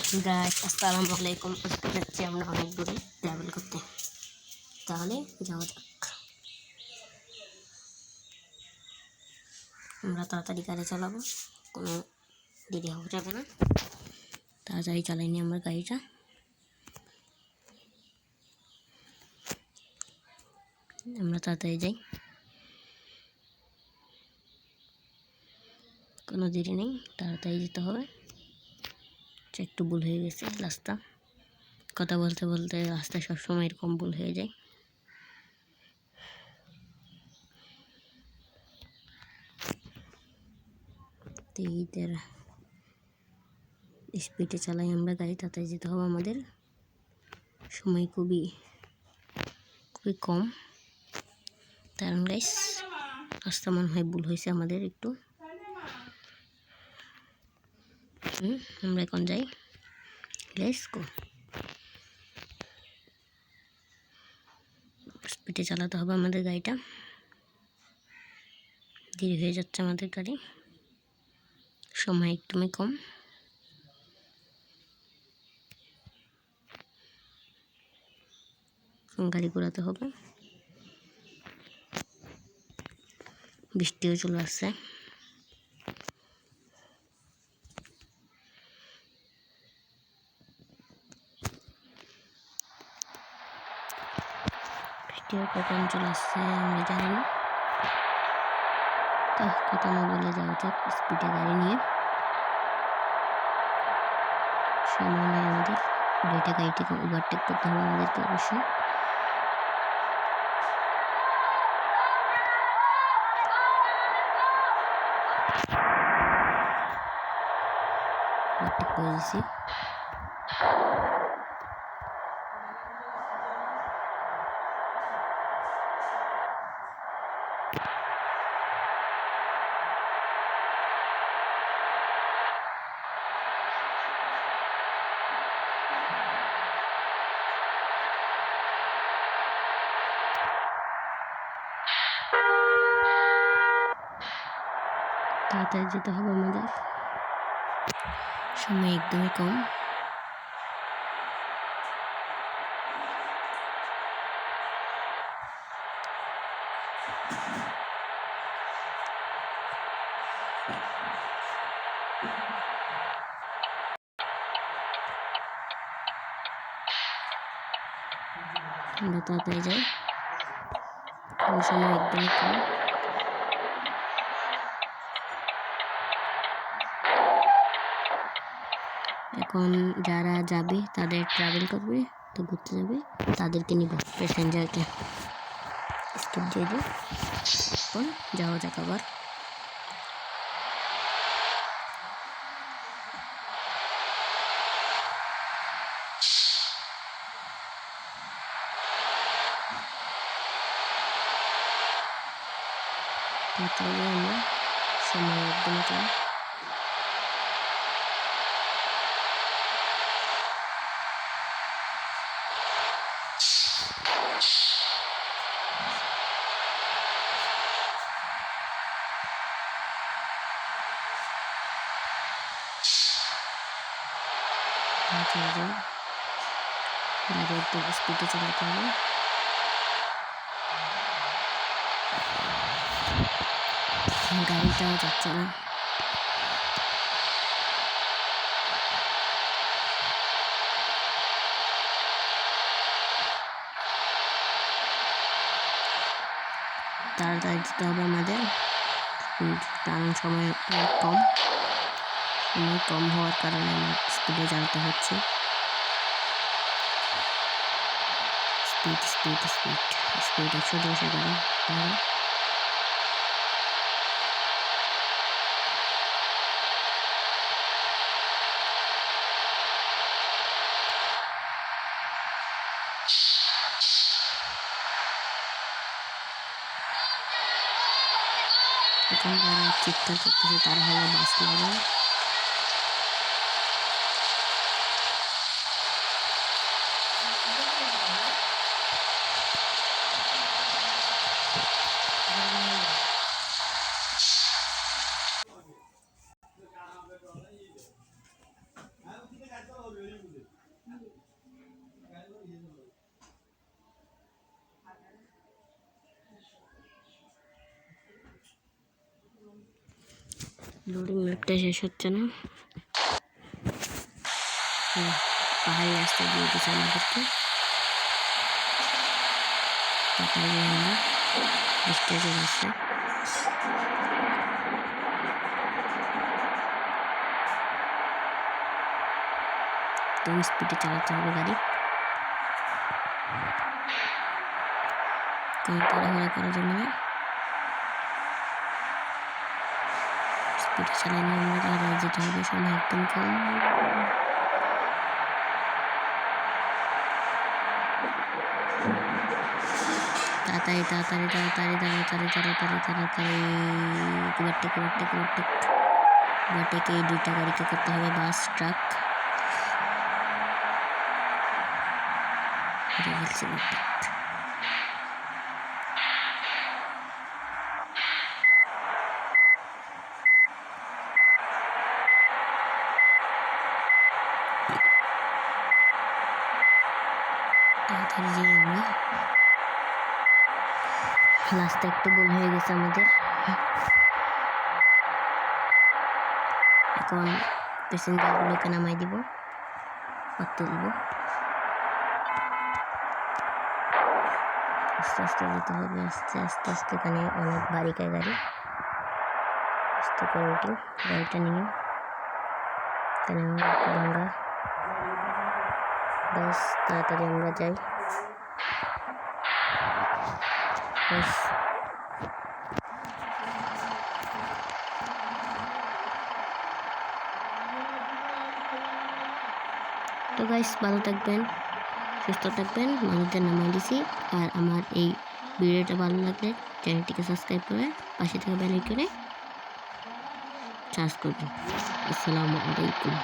Guys আসসালামু আলাইকুম। আজকে যাচ্ছি আমরা অনেক দূরে ট্রাভেল করতে, তাহলে যাওয়া যাক। আমরা তাড়াতাড়ি গাড়ি চালাবো, কোনো দেরি হওয়া যাবে না। তাড়াতাড়ি চালাই নি আমরা গাড়িটা। আমরা তাড়াতাড়ি যাই, কোনো দেরি নেই, তাড়াতাড়ি যেতে হবে। একটু ভুল হয়ে গেছে রাস্তা, কথা বলতে বলতে রাস্তায় সবসময় এরকম ভুল হয়ে যায়। ঈদের স্পিডে চালাই আমরা গাড়ি, তাড়াতাড়ি যেতে হবে আমাদের। সময় খুবই কম, কারণ গাইস রাস্তা মনে হয় ভুল হয়েছে আমাদের একটু। আমরা এখন যাই, লেটস গো। স্পিডে চালাতে হবে আমাদের গাড়িটা, দেরি হয়ে যাচ্ছে আমাদের গাড়ি, সময় একদমই কম। গাড়ি ঘোরাতে হবে, বৃষ্টিও চলে আসছে। বৃষ্টিও কখন চলে আসছে আমি জানি না, তো কথা না বলে যাওয়া যাক স্পিডে গাড়ি নিয়ে। সময় নেই আমাদের, দুইটা গাড়িটিকে ওভারটেক করতে হবে আমাদেরকে অবশ্যই। ওভারটেক করে দিছি। তাড়াতাড়ি যেতে হবে আমাদের, সময় একদমই কম। আমরা তাড়াতাড়ি যাই, সময় একদমই কম। এখন যারা যাবে, তাদের ট্রাভেল করবে, তো ঘুরতে যাবে, তাদেরকে নিব, প্যাসেঞ্জারকে স্কিপ দিয়ে দিই। এখন যাওয়া যাক আবার। তাহলে আমরা সময় একদমই কম। গাড়ি একটু স্পিডে চালাতে হবে। গাড়িটাও যাচ্ছে না, তাড়াতাড়ি যেতে হবে আমাদের, কারণ সময় কম। সময় কম হওয়ার কারণে আমার স্পিডে চালাতে হচ্ছে। স্পিড স্পিড স্পিড স্পিড 110 এগারো। এখন যারা চিৎকার করতেছে তারা হলো বাস লাগার। লোডিং ম্যাপটা শেষ হচ্ছে না। পাহাড়ি রাস্তা দিয়ে দিচ্ছে আমাদেরকে। তারপরে আমরা স্টেজের রাস্তায় একদম স্পিডে চালাতে হবে গাড়ি, কোনো তাড়াহুড়া করা যাবে না। স্পিডে চালাইলে আমরা তাড়াতাড়ি যেতে হবে, সময় একদম কম। তাড়াতাড়ি তাড়াতাড়ি তাড়াতাড়ি তাড়াতাড়ি তাড়াতাড়ি তাড়াতাড়ি ওভারটেক এই দুইটা গাড়িকে করতে হবে, বাস ট্রাক। তাড়াতাড়ি যাই আমরা, রাস্তা একটু ভুল হয়ে গেছে আমাদের। এখন প্যাসেঞ্জারগুলোকে নামাই দিব আর তুলব। আস্তে আস্তে যেতে হবে, আস্তে আস্তে আস্তে। এখানে অনেক বারিকায় গাড়ি, আস্তে করে উঠি গাড়িটা নিয়ে। এখানে আমরা বাস, তাড়াতাড়ি আমরা যাই বাস। তো গাইস, ভালো থাকবেন, সুস্থ থাকবেন। মানুষদের নামাই দিছি। আর আমার এই ভিডিওটা ভালো লাগলে চ্যানেলটিকে সাবস্ক্রাইব করে পাশে থাকা বেল আইকনে চার্জ করবেন। আসসালামু আলাইকুম।